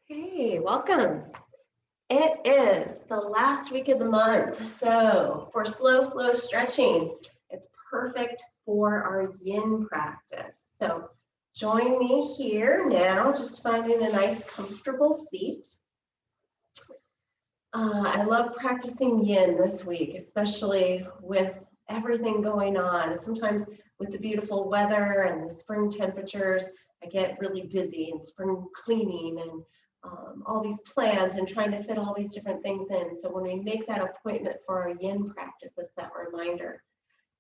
Hey, welcome. It is the last week of the month. So for slow flow stretching, it's perfect for our yin practice. So join me here now, just finding a nice comfortable seat. I love practicing yin this week, especially with everything going on. Sometimes with the beautiful weather and the spring temperatures, I get really busy in spring cleaning and all these plans and trying to fit all these different things in. So when we make that appointment for our yin practice, it's that reminder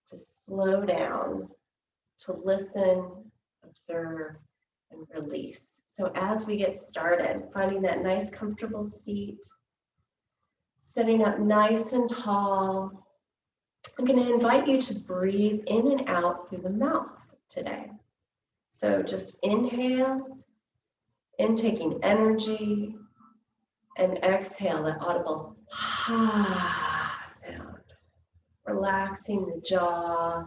to slow down, to listen, observe, and release. So as we get started, finding that nice comfortable seat, sitting up nice and tall, I'm going to invite you to breathe in and out through the mouth today. So just inhale, intaking energy, and exhale, that audible ha sound. Relaxing the jaw,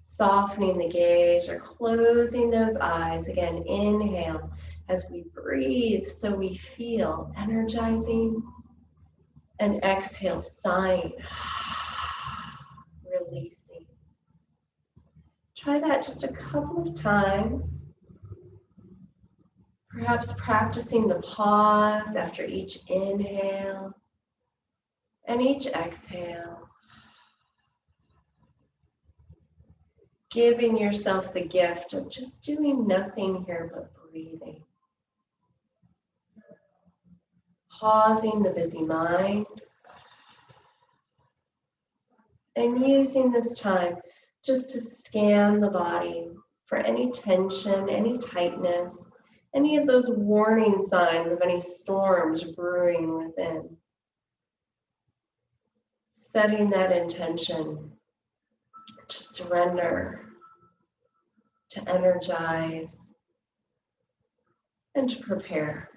softening the gaze, or closing those eyes. Again, inhale as we breathe so we feel energizing, and exhale, sighing, releasing. Try that just a couple of times. Perhaps practicing the pause after each inhale and each exhale. Giving yourself the gift of just doing nothing here but breathing. Pausing the busy mind and using this time just to scan the body for any tension, any tightness, any of those warning signs of any storms brewing within. Setting that intention to surrender, to energize, and to prepare.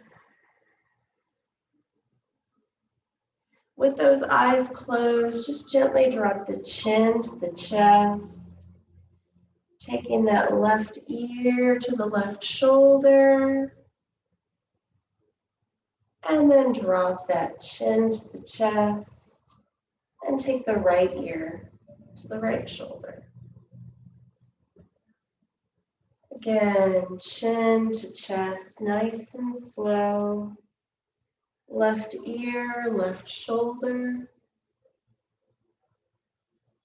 With those eyes closed, just gently drop the chin to the chest, taking that left ear to the left shoulder, and then drop that chin to the chest, and take the right ear to the right shoulder. Again, chin to chest, nice and slow. Left ear, left shoulder.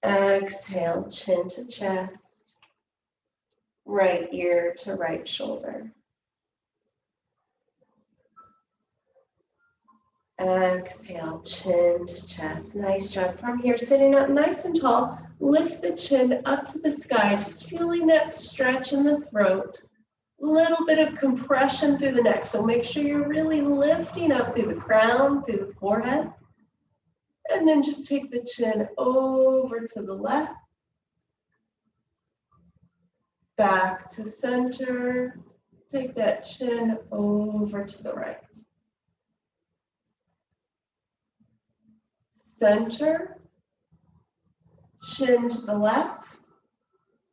Exhale, chin to chest. Right ear to right shoulder. Exhale, chin to chest. Nice job. From here, sitting up nice and tall, lift the chin up to the sky, just feeling that stretch in the throat. Little bit of compression through the neck, so make sure you're really lifting up through the crown, through the forehead. And then just take the chin over to the left, back to center. Take that chin over to the right. Center, chin to the left.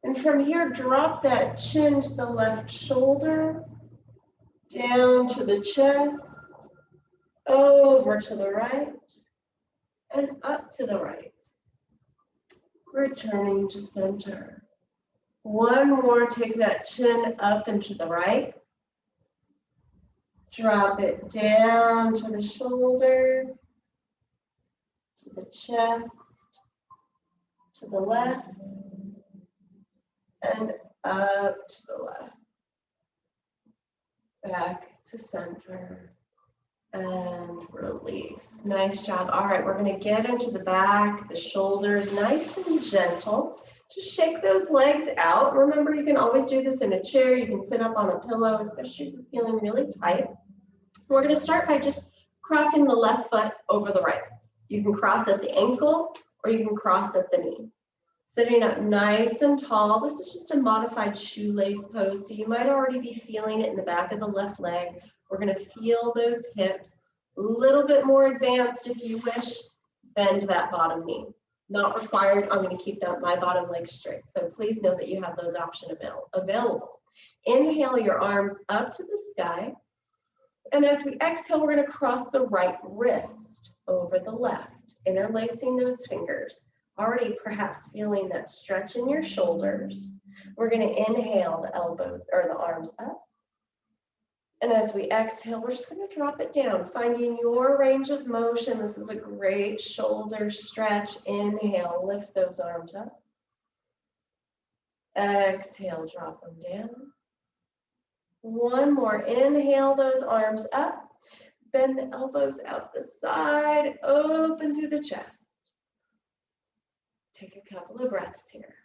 And from here, drop that chin to the left shoulder, down to the chest, over to the right, and up to the right. Returning to center. One more, take that chin up and to the right. Drop it down to the shoulder, to the chest, to the left, and up to the left. Back to center. And release. Nice job. All right, we're going to get into the back, the shoulders, nice and gentle. Just shake those legs out. Remember, you can always do this in a chair. You can sit up on a pillow, especially if you're feeling really tight. We're going to start by just crossing the left foot over the right. You can cross at the ankle or you can cross at the knee. Sitting up nice and tall. This is just a modified shoelace pose, so you might already be feeling it in the back of the left leg. We're going to feel those hips. A little bit more advanced if you wish. Bend that bottom knee. Not required. I'm going to keep my bottom leg straight. So please know that you have those options available. Inhale your arms up to the sky. And as we exhale, we're going to cross the right wrist over the left, interlacing those fingers. Already perhaps feeling that stretch in your shoulders. We're going to inhale the elbows or the arms up. And as we exhale, we're just going to drop it down, finding your range of motion. This is a great shoulder stretch. Inhale, lift those arms up. Exhale, drop them down. One more, inhale those arms up. Bend the elbows out the side, open through the chest. Take a couple of breaths here.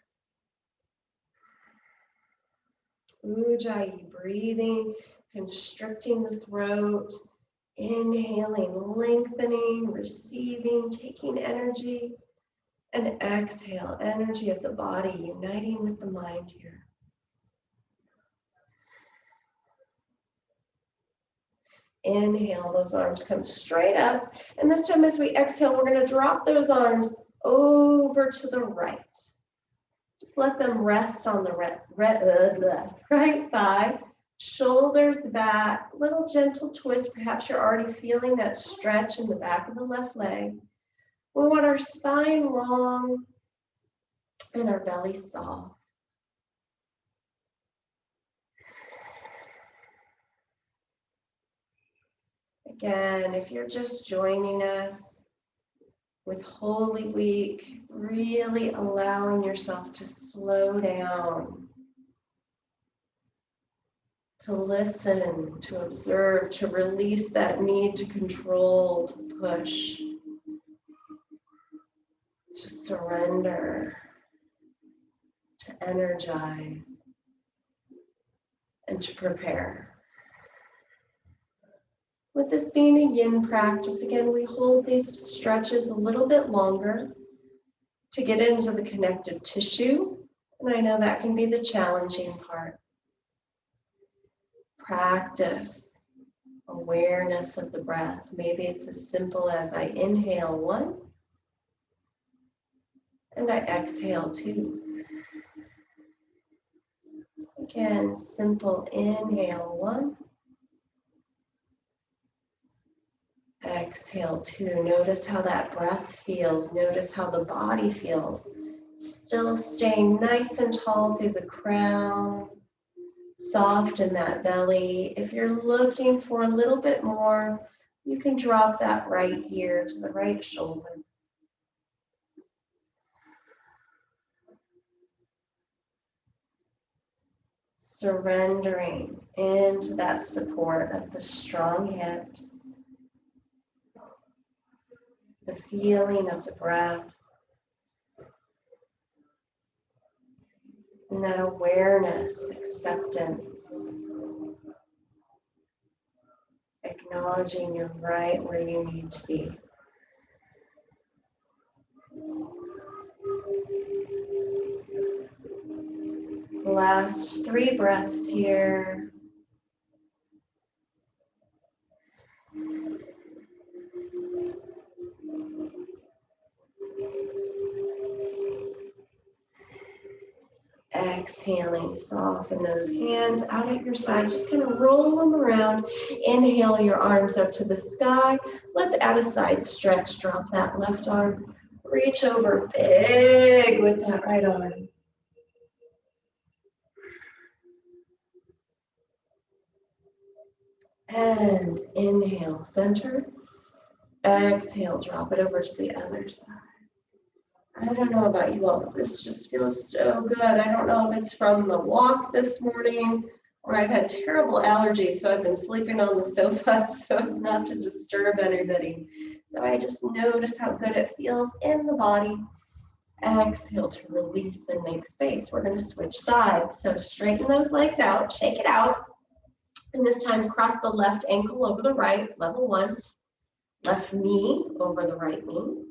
Ujjayi, breathing, constricting the throat, inhaling, lengthening, receiving, taking energy, and exhale, energy of the body, uniting with the mind here. Inhale, those arms come straight up, and this time as we exhale, we're going to drop those arms over to the right. Just let them rest on the right thigh, shoulders back, little gentle twist. Perhaps you're already feeling that stretch in the back of the left leg. We want our spine long and our belly soft. Again, if you're just joining us with Holy Week, really allowing yourself to slow down, to listen, to observe, to release that need to control, to push, to surrender, to energize, and to prepare. With this being a yin practice, again, we hold these stretches a little bit longer to get into the connective tissue. And I know that can be the challenging part. Practice awareness of the breath. Maybe it's as simple as I inhale 1 and I exhale 2. Again, simple inhale 1. Exhale 2. Notice how that breath feels. Notice how the body feels. Still staying nice and tall through the crown. Soft in that belly. If you're looking for a little bit more, you can drop that right ear to the right shoulder. Surrendering into that support of the strong hips. The feeling of the breath. And that awareness, acceptance. Acknowledging you're right where you need to be. Last 3 breaths here. Exhaling, soften those hands out at your sides. Just kind of roll them around. Inhale your arms up to the sky. Let's add a side stretch. Drop that left arm. Reach over big with that right arm. And inhale, center. Exhale, drop it over to the other side. I don't know about you all, but this just feels so good. I don't know if it's from the walk this morning or I've had terrible allergies, so I've been sleeping on the sofa so as not to disturb anybody. So I just notice how good it feels in the body. Exhale to release and make space. We're going to switch sides. So straighten those legs out, shake it out. And this time cross the left ankle over the right, level 1. Left knee over the right knee.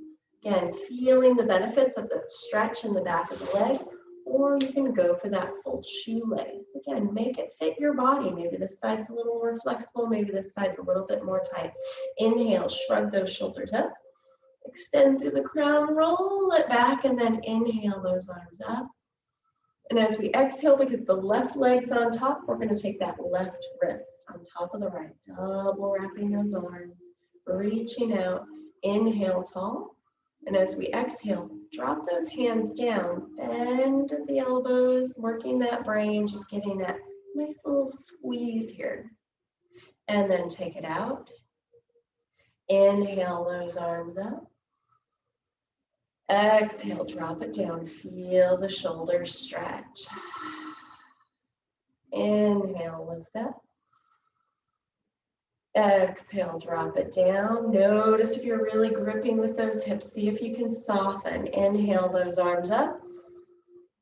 Again, feeling the benefits of the stretch in the back of the leg, or you can go for that full shoelace. Again, make it fit your body. Maybe this side's a little more flexible, maybe this side's a little bit more tight. Inhale, shrug those shoulders up. Extend through the crown, roll it back, and then inhale those arms up. And as we exhale, because the left leg's on top, we're going to take that left wrist on top of the right, double wrapping those arms, reaching out, inhale tall. And as we exhale, drop those hands down, bend the elbows, working that brain, just getting that nice little squeeze here. And then take it out. Inhale those arms up. Exhale, drop it down. Feel the shoulders stretch. Inhale, lift up. Exhale, drop it down. Notice if you're really gripping with those hips. See if you can soften. Inhale those arms up.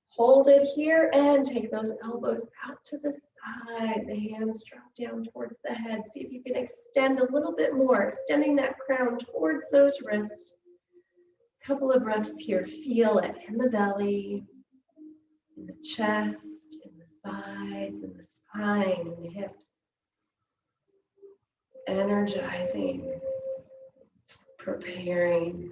Hold it here and take those elbows out to the side. The hands drop down towards the head. See if you can extend a little bit more, extending that crown towards those wrists. Couple of breaths here. Feel it in the belly, in the chest, in the sides, in the spine, in the hips. Energizing, preparing,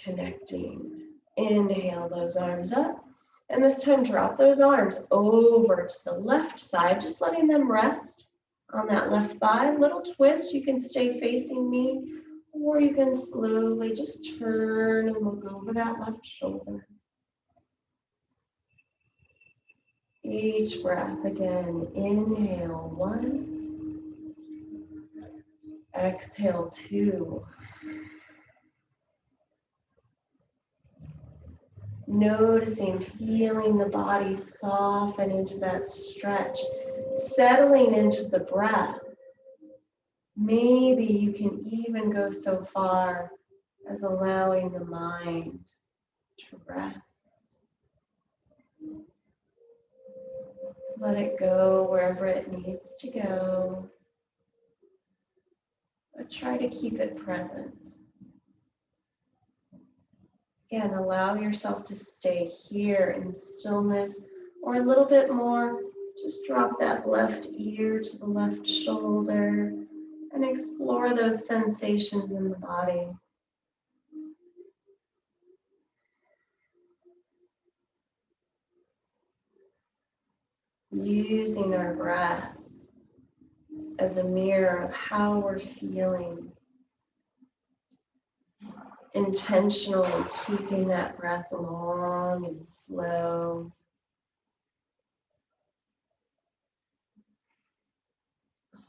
connecting. Inhale those arms up. And this time drop those arms over to the left side, just letting them rest on that left thigh. Little twist, you can stay facing me, or you can slowly just turn and look over that left shoulder. Each breath again, inhale 1, exhale 2. Noticing, feeling the body soften into that stretch, settling into the breath. Maybe you can even go so far as allowing the mind to rest. Let it go wherever it needs to go, but try to keep it present. Again, allow yourself to stay here in stillness, or a little bit more. Just drop that left ear to the left shoulder and explore those sensations in the body. Using our breath as a mirror of how we're feeling. Intentionally keeping that breath long and slow.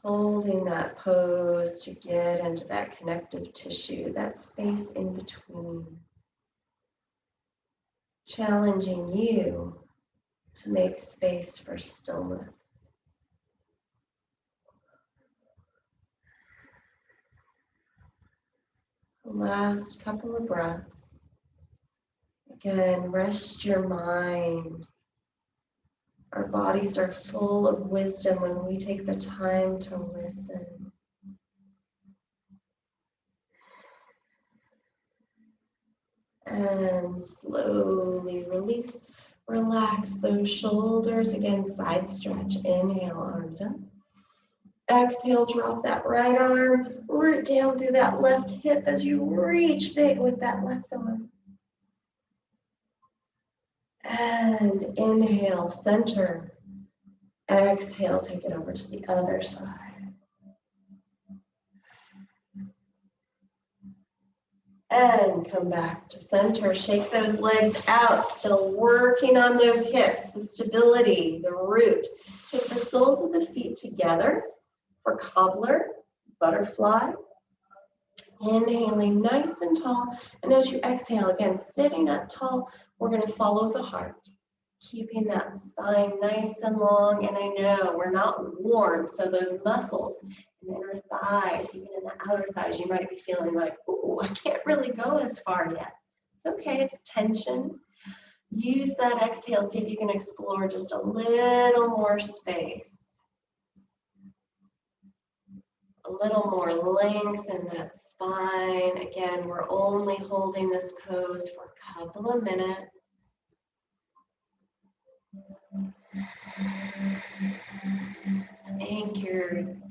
Holding that pose to get into that connective tissue, that space in between. Challenging you to make space for stillness. Last couple of breaths. Again, rest your mind. Our bodies are full of wisdom when we take the time to listen. And slowly release, relax those shoulders. Again, side stretch. Inhale, arms up. Exhale, drop that right arm, root down through that left hip as you reach big with that left arm. And inhale, center. Exhale, take it over to the other side. And come back to center. Shake those legs out, still working on those hips, the stability, the root. Take the soles of the feet together for cobbler, butterfly. Inhaling nice and tall. And as you exhale, again, sitting up tall, we're going to follow the heart. Keeping that spine nice and long. And I know we're not warm, so those muscles in the inner thighs, even in the outer thighs, you might be feeling like, ooh, I can't really go as far yet. It's okay, it's tension. Use that exhale, see if you can explore just a little more space. A little more length in that spine. Again, we're only holding this pose for a couple of minutes.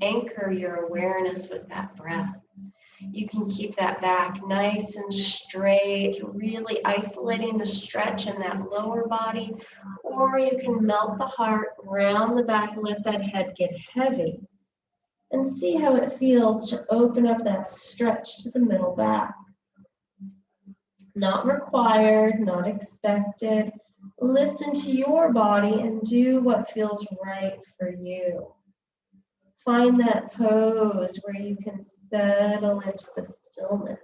Anchor your awareness with that breath. You can keep that back nice and straight, really isolating the stretch in that lower body, or you can melt the heart, round the back, let that head get heavy, and see how it feels to open up that stretch to the middle back. Not required, not expected. Listen to your body and do what feels right for you. Find that pose where you can settle into the stillness.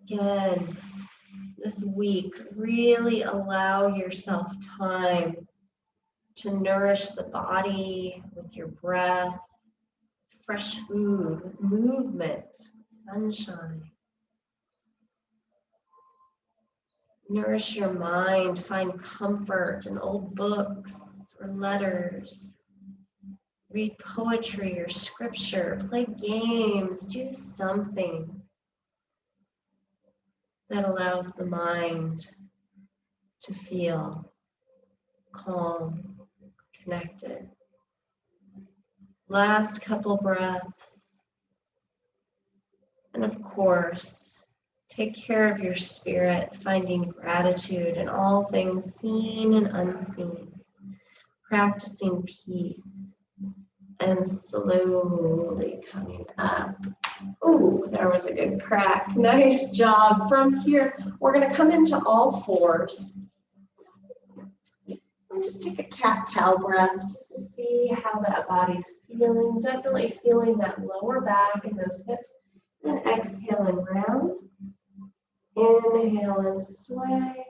Again, this week, really allow yourself time to nourish the body with your breath, fresh food, with movement, with sunshine. Nourish your mind, find comfort in old books or letters. Read poetry or scripture, play games, do something that allows the mind to feel calm, connected. Last couple breaths. And of course, take care of your spirit, finding gratitude in all things seen and unseen, practicing peace, and slowly coming up. Ooh, there was a good crack. Nice job. From here, we're going to come into all fours. And just take a cat-cow breath just to see how that body's feeling. Definitely feeling that lower back and those hips. Then exhaling round. Inhale and sway.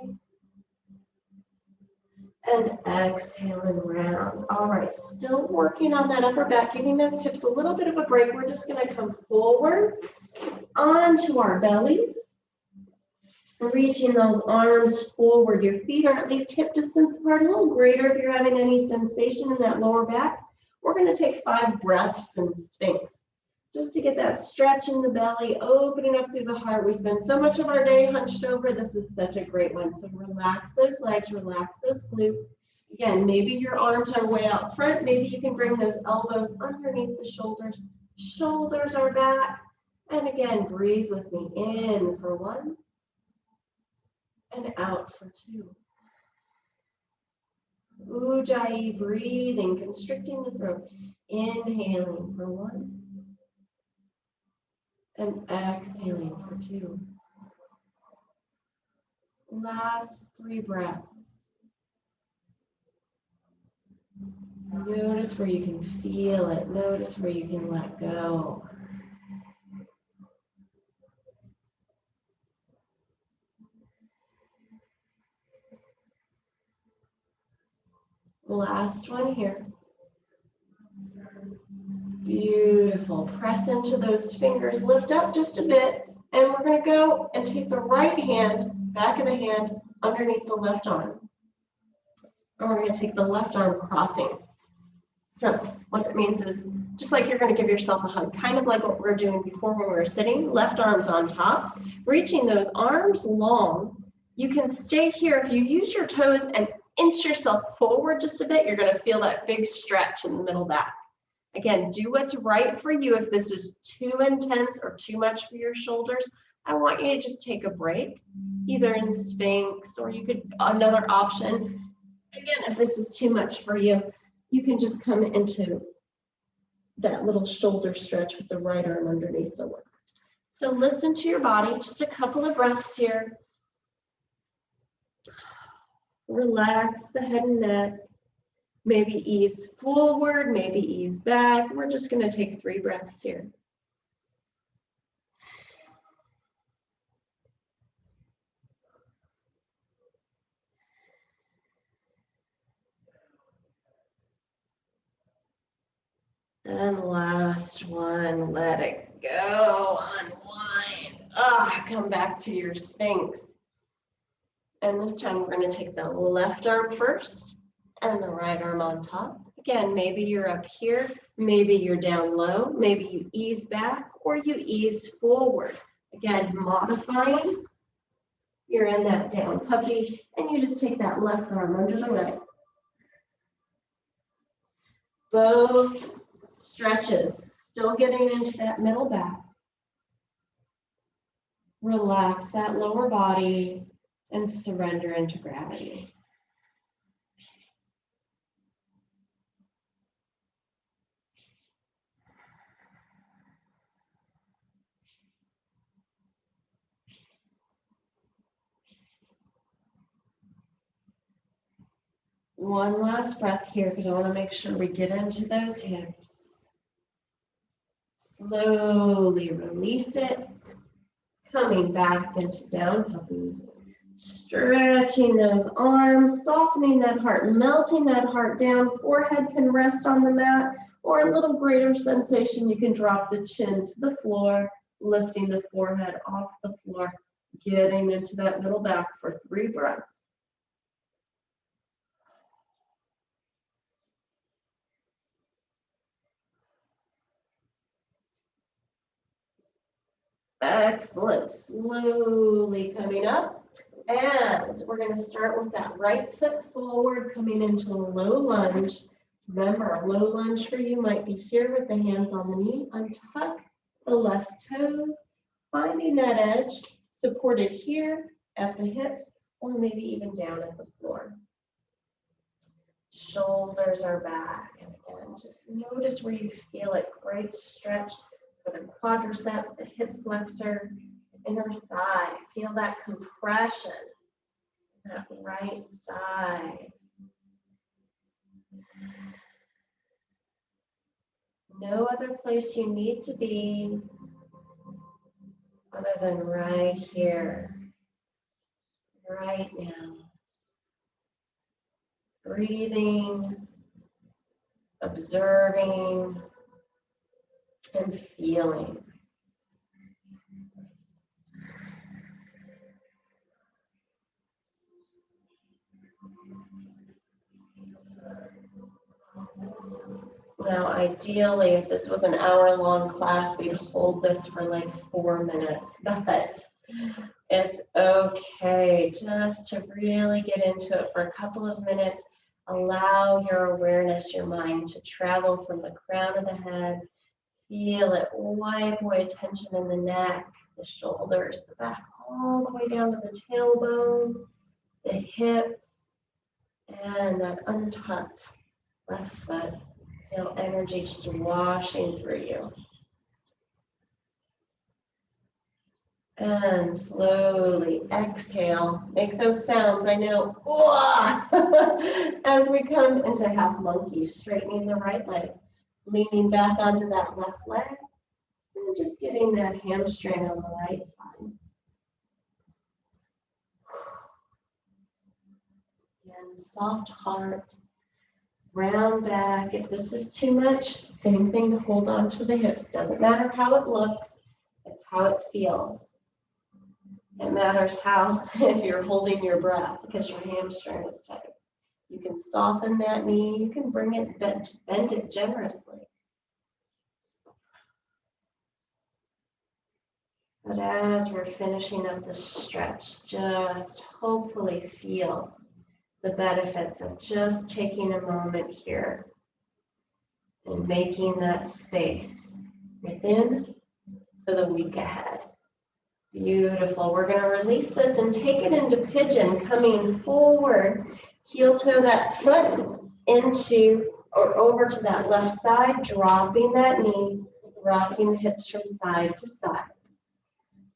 And exhaling round. All right, still working on that upper back, giving those hips a little bit of a break. We're just going to come forward onto our bellies. Reaching those arms forward. Your feet are at least hip distance apart, a little greater if you're having any sensation in that lower back. We're going to take 5 breaths in Sphinx. Just to get that stretch in the belly, opening up through the heart. We spend so much of our day hunched over. This is such a great one. So relax those legs, relax those glutes. Again, maybe your arms are way out front. Maybe you can bring those elbows underneath the shoulders. Shoulders are back. And again, breathe with me. In for 1. And out for 2. Ujjayi, breathing, constricting the throat. Inhaling for 1. And exhaling for 2. Last 3 breaths. Notice where you can feel it. Notice where you can let go. Last one here. Beautiful. Press into those fingers, lift up just a bit, and we're going to go and take the right hand, back of the hand, underneath the left arm. And we're going to take the left arm crossing. So what that means is, just like you're going to give yourself a hug, kind of like what we were doing before when we were sitting, left arm's on top, reaching those arms long. You can stay here. If you use your toes and inch yourself forward just a bit, you're going to feel that big stretch in the middle back. Again, do what's right for you. If this is too intense or too much for your shoulders, I want you to just take a break, either in Sphinx or you could, another option. Again, if this is too much for you, you can just come into that little shoulder stretch with the right arm underneath the left. So listen to your body, just a couple of breaths here. Relax the head and neck. Maybe ease forward, maybe ease back. We're just going to take 3 breaths here. And last one, let it go, unwind. Come back to your Sphinx. And this time we're going to take the left arm first and the right arm on top. Again, maybe you're up here, maybe you're down low, maybe you ease back or you ease forward. Again, modifying. You're in that down puppy, and you just take that left arm under the right. Both stretches, still getting into that middle back. Relax that lower body and surrender into gravity. One last breath here because I want to make sure we get into those hips. Slowly release it, coming back into down puppy. Stretching those arms, softening that heart, melting that heart down. Forehead can rest on the mat, or a little greater sensation, you can drop the chin to the floor, lifting the forehead off the floor, getting into that middle back for 3 breaths. Excellent. Slowly coming up. And we're going to start with that right foot forward, coming into a low lunge. Remember, a low lunge for you might be here with the hands on the knee. Untuck the left toes, finding that edge, supported here at the hips, or maybe even down at the floor. Shoulders are back. And again, just notice where you feel it. Great stretch for the quadricep, the hip flexor, inner thigh. Feel that compression, that right side. No other place you need to be other than right here, right now. Breathing, observing, and feeling. Now, ideally, if this was an hour-long class, we'd hold this for like 4 minutes, but it's okay just to really get into it for a couple of minutes. Allow your awareness, your mind to travel from the crown of the head. Feel it wipe away tension in the neck, the shoulders, the back, all the way down to the tailbone, the hips, and that untucked left foot. Feel energy just washing through you. And slowly exhale. Make those sounds. I know. As we come into half monkey, straightening the right leg, leaning back onto that left leg, and just getting that hamstring on the right side. Again, soft heart. Round back. If this is too much, same thing, hold on to the hips. Doesn't matter how it looks, it's how it feels. It matters how, if you're holding your breath because your hamstring is tight. You can soften that knee, you can bring it, bend it generously. But as we're finishing up the stretch, just hopefully feel the benefits of just taking a moment here and making that space within for the week ahead. Beautiful. We're going to release this and take it into pigeon, coming forward, heel toe that foot into or over to that left side, dropping that knee, rocking the hips from side to side.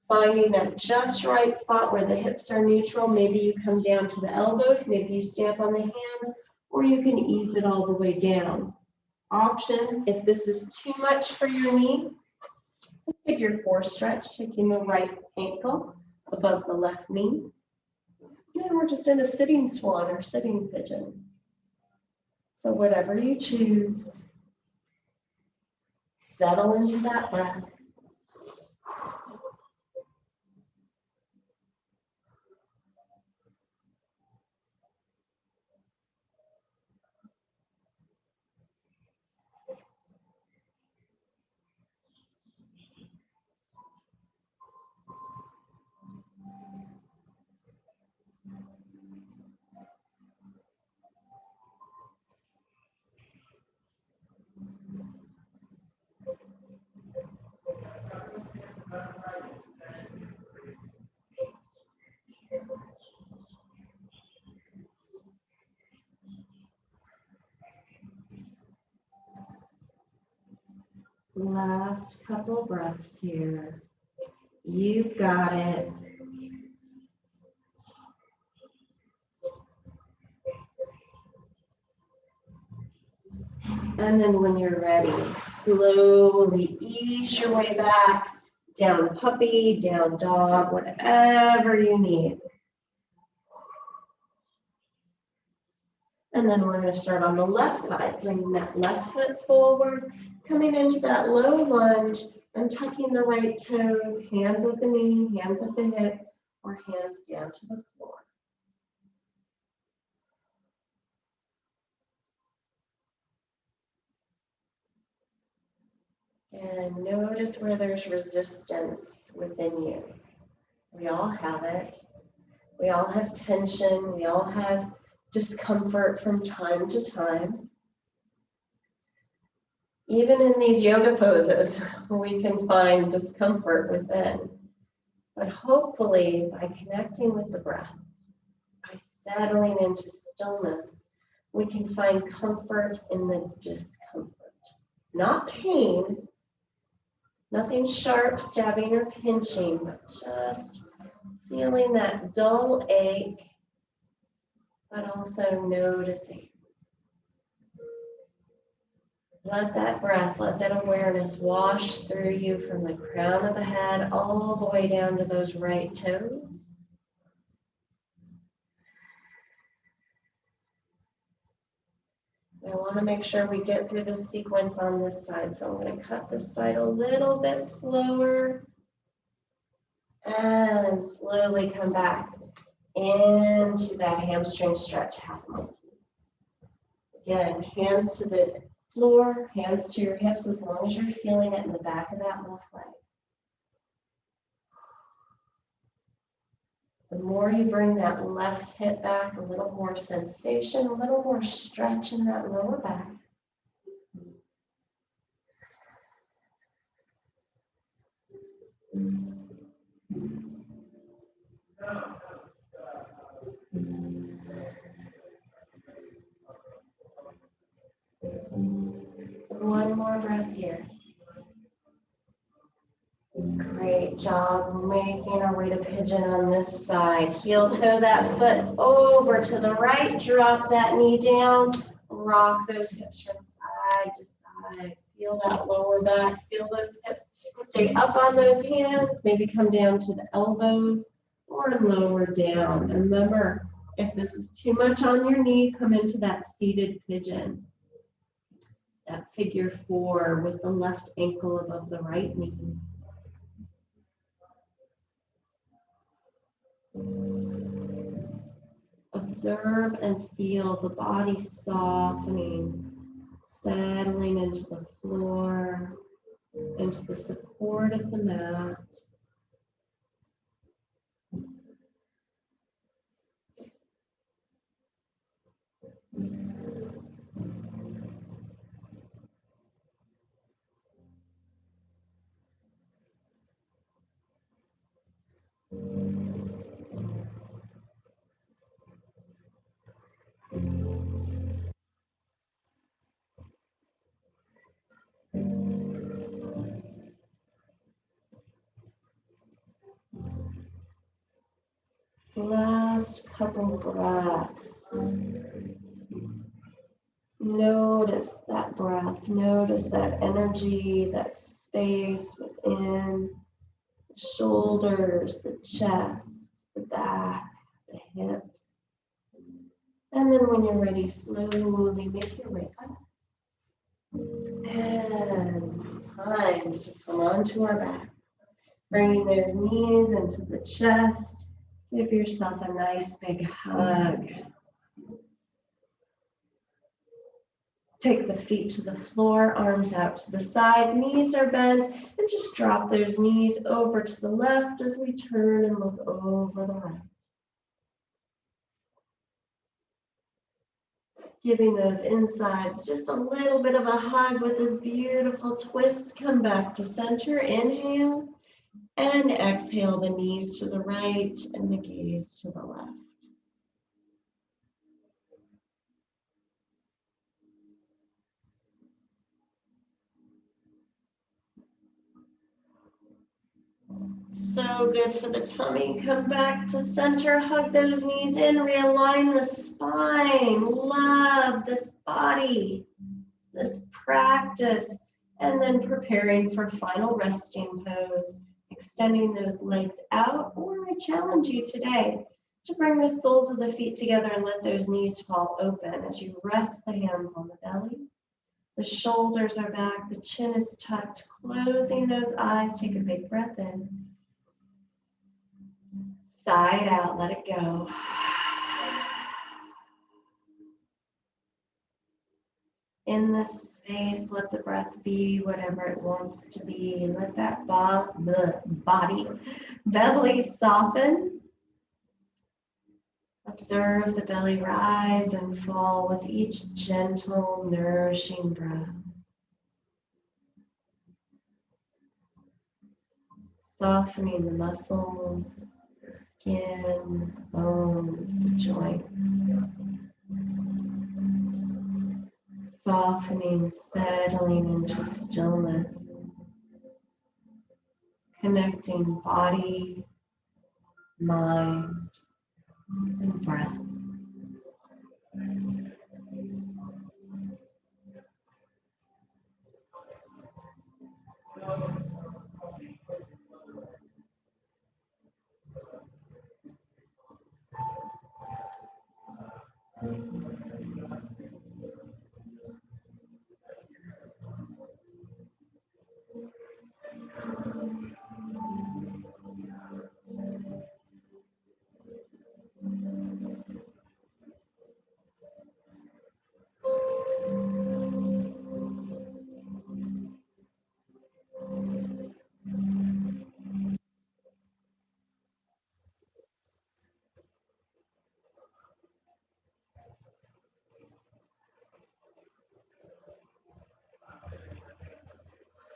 Finding that just right spot where the hips are neutral. Maybe you come down to the elbows, maybe you stamp on the hands, or you can ease it all the way down. Options, if this is too much for your knee, figure 4 stretch, taking the right ankle above the left knee. And then we're just in a sitting swan or sitting pigeon. So whatever you choose, settle into that breath. Last couple breaths here. You've got it. And then when you're ready, slowly ease your way back, down puppy, down dog, whatever you need. And then we're going to start on the left side, bringing that left foot forward, coming into that low lunge and tucking the right toes, hands at the knee, hands at the hip, or hands down to the floor. And notice where there's resistance within you. We all have it. We all have tension. We all have discomfort from time to time. Even in these yoga poses, we can find discomfort within. But hopefully, by connecting with the breath, by settling into stillness, we can find comfort in the discomfort. Not pain, nothing sharp, stabbing, or pinching, but just feeling that dull ache, but also noticing. Let that breath, let that awareness wash through you from the crown of the head all the way down to those right toes. I want to make sure we get through the sequence on this side, so I'm going to cut this side a little bit slower and slowly come back into that hamstring stretch, half monkey. Again, hands to the floor, hands to your hips as long as you're feeling it in the back of that left leg. The more you bring that left hip back, a little more sensation, a little more stretch in that lower back. One more breath here. Great job making our way to pigeon on this side. Heel toe that foot over to the right. Drop that knee down. Rock those hips from side to side. Feel that lower back. Feel those hips. Stay up on those hands. Maybe come down to the elbows or lower down. And remember, if this is too much on your knee, come into that seated pigeon. That figure 4 with the left ankle above the right knee. Observe and feel the body softening, settling into the floor, into the support of the mat. Last couple breaths. Notice that breath. Notice that energy, that space within the shoulders, the chest, the back, the hips. And then when you're ready, slowly make your way up. And time to come onto our back. Bringing those knees into the chest. Give yourself a nice big hug. Take the feet to the floor, arms out to the side, knees are bent, and just drop those knees over to the left as we turn and look over the right. Giving those insides just a little bit of a hug with this beautiful twist. Come back to center, inhale, and exhale the knees to the right and the gaze to the left. So good for the tummy. Come back to center, hug those knees in, realign the spine. Love this body, this practice, and then preparing for final resting pose, extending those legs out, or I challenge you today to bring the soles of the feet together and let those knees fall open as you rest the hands on the belly. The shoulders are back, the chin is tucked, closing those eyes, take a big breath in. Side out, let it go. In this space, let the breath be whatever it wants to be. Let that body, belly soften. Observe the belly rise and fall with each gentle, nourishing breath. Softening the muscles, the skin, the bones, the joints. Softening, settling into stillness. Connecting body, mind, and breath.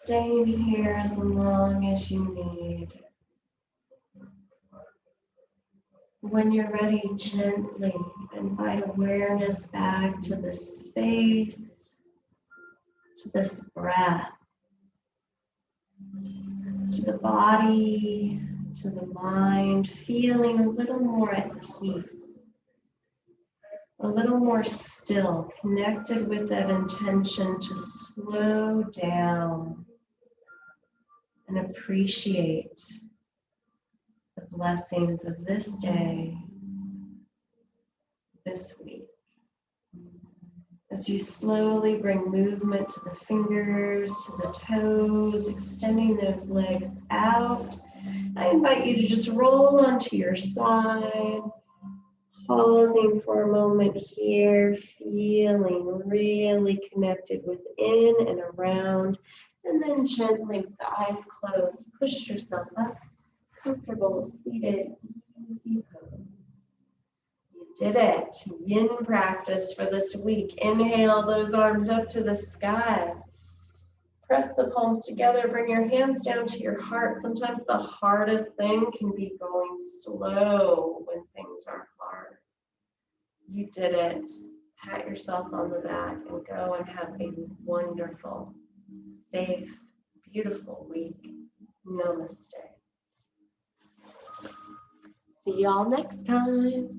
Staying here as long as you need. When you're ready, gently invite awareness back to this space, to this breath, to the body, to the mind, feeling a little more at peace, a little more still, connected with that intention to slow down and appreciate the blessings of this day, this week. As you slowly bring movement to the fingers, to the toes, extending those legs out, I invite you to just roll onto your side, pausing for a moment here, feeling really connected within and around, and then gently with the eyes closed, push yourself up, comfortable, seated, easy pose. You did it. Yin practice for this week. Inhale those arms up to the sky. Press the palms together. Bring your hands down to your heart. Sometimes the hardest thing can be going slow when things are hard. You did it. Pat yourself on the back and go and have a wonderful, safe, beautiful week. Namaste. See y'all next time.